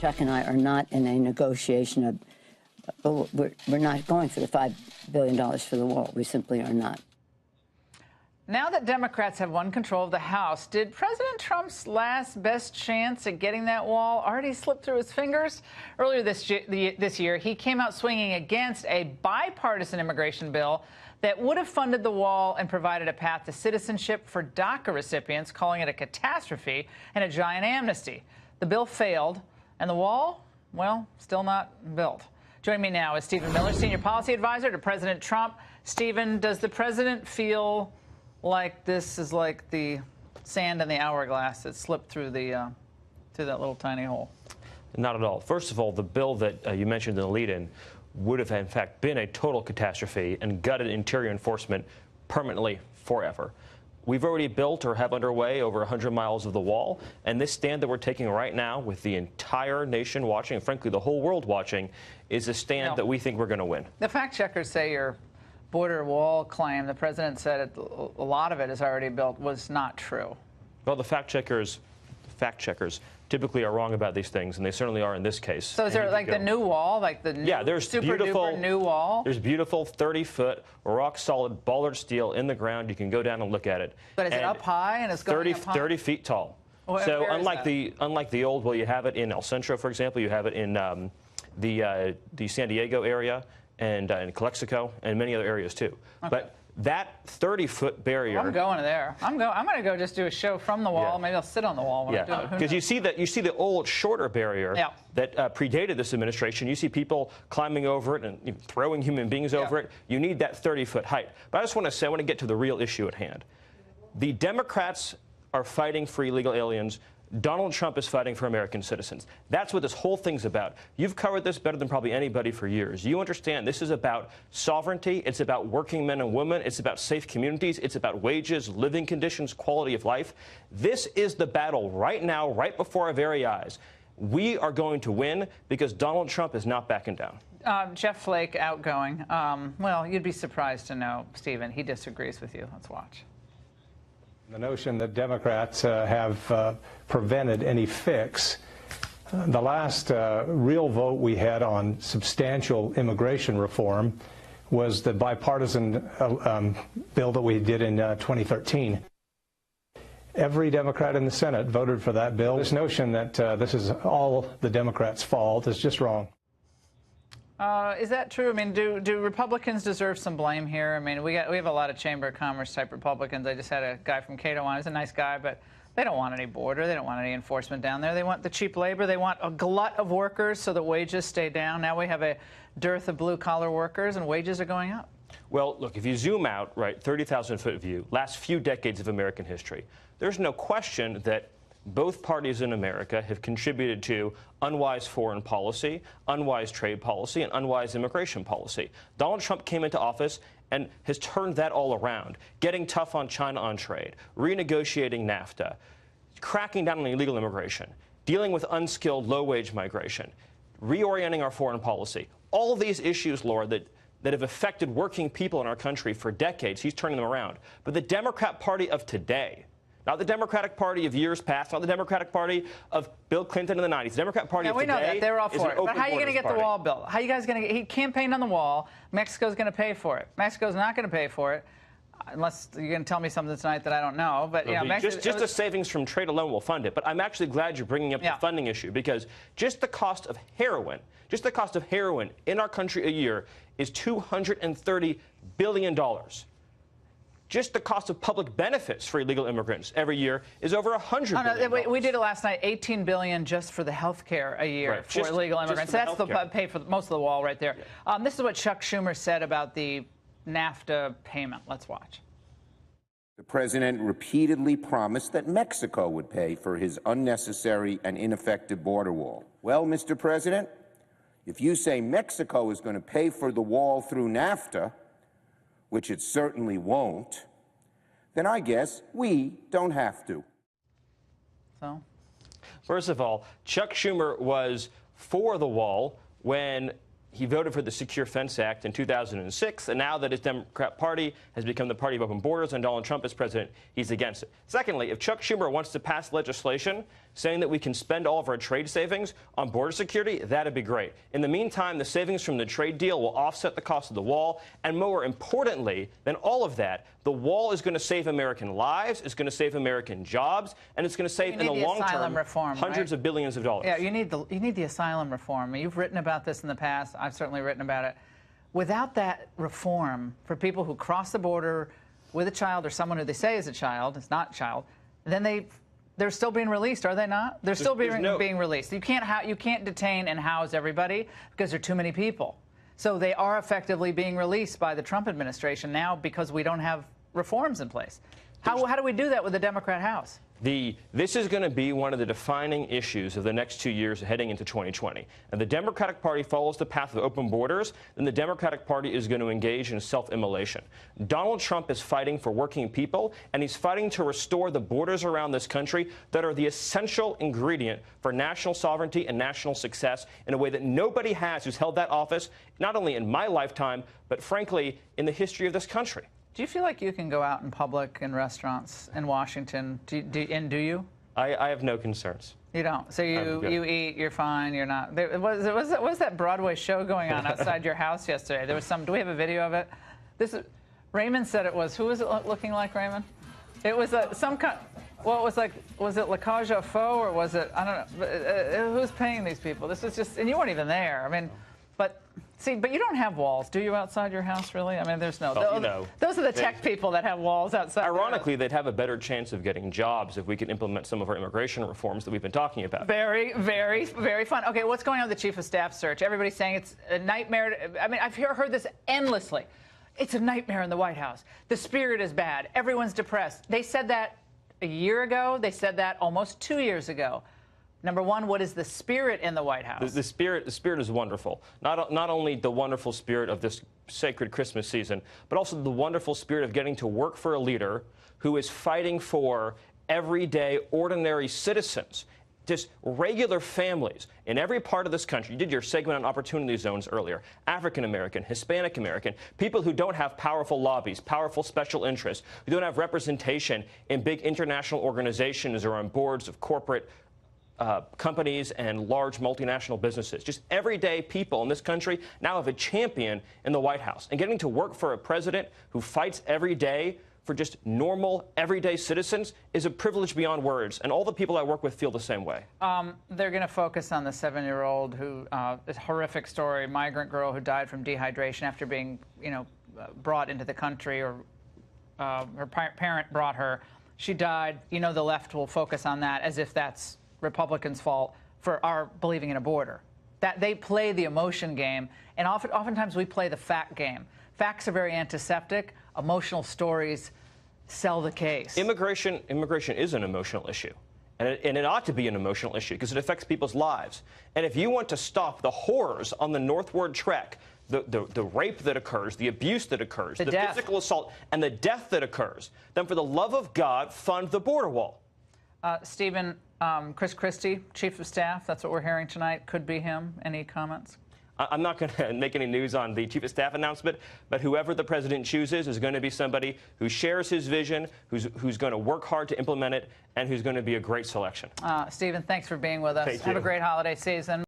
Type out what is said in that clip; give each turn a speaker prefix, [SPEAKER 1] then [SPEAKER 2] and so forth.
[SPEAKER 1] Chuck and I are not in a negotiation of, we're not going for the $5 billion for the wall. We simply are not.
[SPEAKER 2] Now that Democrats have won control of the House, did President Trump's last best chance at getting that wall already slip through his fingers? Earlier this year, he came out swinging against a bipartisan immigration bill that would have funded the wall and provided a path to citizenship for DACA recipients, calling it a catastrophe and a giant amnesty. The bill failed, and the wall, well, still not built. Joining me now is Stephen Miller, Senior Policy Advisor to President Trump. Stephen, does the president feel like this is like the sand in the hourglass that slipped through that little tiny hole?
[SPEAKER 3] Not at all. First of all, the bill that you mentioned in the lead-in would have, in fact, been a total catastrophe and gutted interior enforcement permanently forever. We've already built or have underway over 100 miles of the wall, and this stand that we're taking right now with the entire nation watching, and frankly the whole world watching, is a stand that we think we're going to win.
[SPEAKER 2] The fact checkers say your border wall claim, the president said a lot of it is already built, was not true.
[SPEAKER 3] Well, the fact checkers typically are wrong about these things, and they certainly are in this case.
[SPEAKER 2] So is there like the new wall, like the new,
[SPEAKER 3] there's
[SPEAKER 2] super duper new wall?
[SPEAKER 3] There's beautiful 30-foot rock-solid bollard steel in the ground. You can go down and look at it.
[SPEAKER 2] But is it up high and it's going up high?
[SPEAKER 3] 30 feet tall.
[SPEAKER 2] Well,
[SPEAKER 3] so unlike the old, well, you have it in El Centro, for example. You have it in the San Diego area and in Calexico and many other areas too. Okay. But that 30-foot barrier.
[SPEAKER 2] I'm going there. I'm going to go just do a show from the wall. Maybe I'll sit on the wall when I do it.
[SPEAKER 3] Because you see the old shorter barrier that predated this administration. You see people climbing over it and throwing human beings over it. You need that 30-foot height. But I just want to say, I want to get to the real issue at hand. The Democrats are fighting for illegal aliens. Donald Trump is fighting for American citizens. That's what this whole thing's about. You've covered this better than probably anybody for years. You understand this is about sovereignty. It's about working men and women. It's about safe communities. It's about wages, living conditions, quality of life. This is the battle right now, right before our very eyes. We are going to win because Donald Trump is not backing down.
[SPEAKER 2] Jeff Flake, outgoing. Well, you'd be surprised to know, Stephen, he disagrees with you. Let's watch.
[SPEAKER 4] The notion that Democrats have prevented any fix. The last real vote we had on substantial immigration reform was the bipartisan bill that we did in 2013. Every Democrat in the Senate voted for that bill. This notion that this is all the Democrats' fault is just wrong.
[SPEAKER 2] Is that true? I mean, do Republicans deserve some blame here? I mean, we have a lot of Chamber of Commerce type Republicans. I just had a guy from Cato on. He's a nice guy, but they don't want any border. They don't want any enforcement down there. They want the cheap labor. They want a glut of workers so that wages stay down. Now we have a dearth of blue-collar workers, and wages are going up.
[SPEAKER 3] Well, look, if you zoom out, right, 30,000-foot view, last few decades of American history, there's no question that both parties in America have contributed to unwise foreign policy, unwise trade policy, and unwise immigration policy. Donald Trump came into office and has turned that all around, getting tough on China on trade, renegotiating NAFTA, cracking down on illegal immigration, dealing with unskilled, low-wage migration, reorienting our foreign policy. All of these issues, Laura, that have affected working people in our country for decades, he's turning them around. But the Democrat Party of today, not the Democratic Party of years past, not the Democratic Party of Bill Clinton in the 90s. The Democratic Party of today.
[SPEAKER 2] We know that. They're all for it. But how are you going to get the wall built? How are you guys going to get? He campaigned on the wall. Mexico's going to pay for it. Mexico's not going to pay for it, unless you're going to tell me something tonight that I don't know. But
[SPEAKER 3] just the savings from trade alone will fund it. But I'm actually glad you're bringing up the funding issue, because just the cost of heroin, in our country a year is $230 billion. Just the cost of public benefits for illegal immigrants every year is over $100 billion.
[SPEAKER 2] We did it last night, $18 billion just for the health care a year for illegal immigrants. That's the pay for most of the wall right there. This is what Chuck Schumer said about the NAFTA payment. Let's watch.
[SPEAKER 5] The president repeatedly promised that Mexico would pay for his unnecessary and ineffective border wall. Well, Mr. President, if you say Mexico is going to pay for the wall through NAFTA, which it certainly won't, then I guess we don't have to.
[SPEAKER 2] So?
[SPEAKER 3] First of all, Chuck Schumer was for the wall when he voted for the Secure Fence Act in 2006, and now that his Democrat Party has become the party of open borders and Donald Trump is president, he's against it. Secondly, if Chuck Schumer wants to pass legislation saying that we can spend all of our trade savings on border security, that'd be great. In the meantime, the savings from the trade deal will offset the cost of the wall. And more importantly than all of that, the wall is going to save American lives, it's going to save American jobs, and it's going to save, in the long term, hundreds of billions of dollars.
[SPEAKER 2] Yeah, you need the asylum reform. I mean, you've written about this in the past. I've certainly written about it. Without that reform, for people who cross the border with a child or someone who they say is a child, it's not a child, then they're still being released, are they not? They're still being released. You can't detain and house everybody because there are too many people. So they are effectively being released by the Trump administration now because we don't have reforms in place. How do we do that with the Democrat House?
[SPEAKER 3] This is going to be one of the defining issues of the next 2 years heading into 2020. And the Democratic Party follows the path of open borders, then the Democratic Party is going to engage in self-immolation. Donald Trump is fighting for working people, and he's fighting to restore the borders around this country that are the essential ingredient for national sovereignty and national success in a way that nobody has who's held that office, not only in my lifetime, but frankly, in the history of this country.
[SPEAKER 2] Do you feel like you can go out in public in restaurants in Washington? Do you? I
[SPEAKER 3] have no concerns.
[SPEAKER 2] You don't. So you eat. You're fine. You're not. Was that Broadway show going on outside your house yesterday? There was some. Do we have a video of it? Raymond said it was. Who was it looking like, Raymond? It was some kind. Well, it was like. Was it La Cage aux Folles or was it? I don't know. Who's paying these people? This was just. And you weren't even there. I mean, but. See, but you don't have walls, do you, outside your house, really? I mean, there's no...
[SPEAKER 3] Well,
[SPEAKER 2] those are the tech people that have walls outside.
[SPEAKER 3] Ironically, they'd have a better chance of getting jobs if we could implement some of our immigration reforms that we've been talking about.
[SPEAKER 2] Very, very, very fun. Okay, what's going on with the Chief of Staff search? Everybody's saying it's a nightmare. I mean, I've heard this endlessly. It's a nightmare in the White House. The spirit is bad. Everyone's depressed. They said that a year ago. They said that almost 2 years ago. Number one, what is the spirit in the White House?
[SPEAKER 3] The spirit is wonderful. Not only the wonderful spirit of this sacred Christmas season, but also the wonderful spirit of getting to work for a leader who is fighting for everyday, ordinary citizens, just regular families in every part of this country. You did your segment on opportunity zones earlier. African American, Hispanic American, people who don't have powerful lobbies, powerful special interests, who don't have representation in big international organizations or on boards of corporate companies and large multinational businesses. Just everyday people in this country now have a champion in the White House. And getting to work for a president who fights every day for just normal, everyday citizens is a privilege beyond words. And all the people I work with feel the same way.
[SPEAKER 2] They're going to focus on the 7-year-old who, this horrific story, migrant girl who died from dehydration after being, brought into the country, or her parent brought her. She died. The left will focus on that as if that's Republicans' fault for our believing in a border. That they play the emotion game, and oftentimes we play the fact game. Facts are very antiseptic. Emotional stories sell the case.
[SPEAKER 3] Immigration is an emotional issue, and it ought to be an emotional issue because it affects people's lives. And if you want to stop the horrors on the northward trek, the rape that occurs, the abuse that occurs, the physical assault, and the death that occurs, then for the love of God, fund the border wall.
[SPEAKER 2] Stephen, Chris Christie, Chief of Staff, that's what we're hearing tonight. Could be him. Any comments?
[SPEAKER 3] I'm not going to make any news on the Chief of Staff announcement, but whoever the president chooses is going to be somebody who shares his vision, who's going to work hard to implement it, and who's going to be a great selection.
[SPEAKER 2] Stephen, thanks for being with us. Have a great holiday season.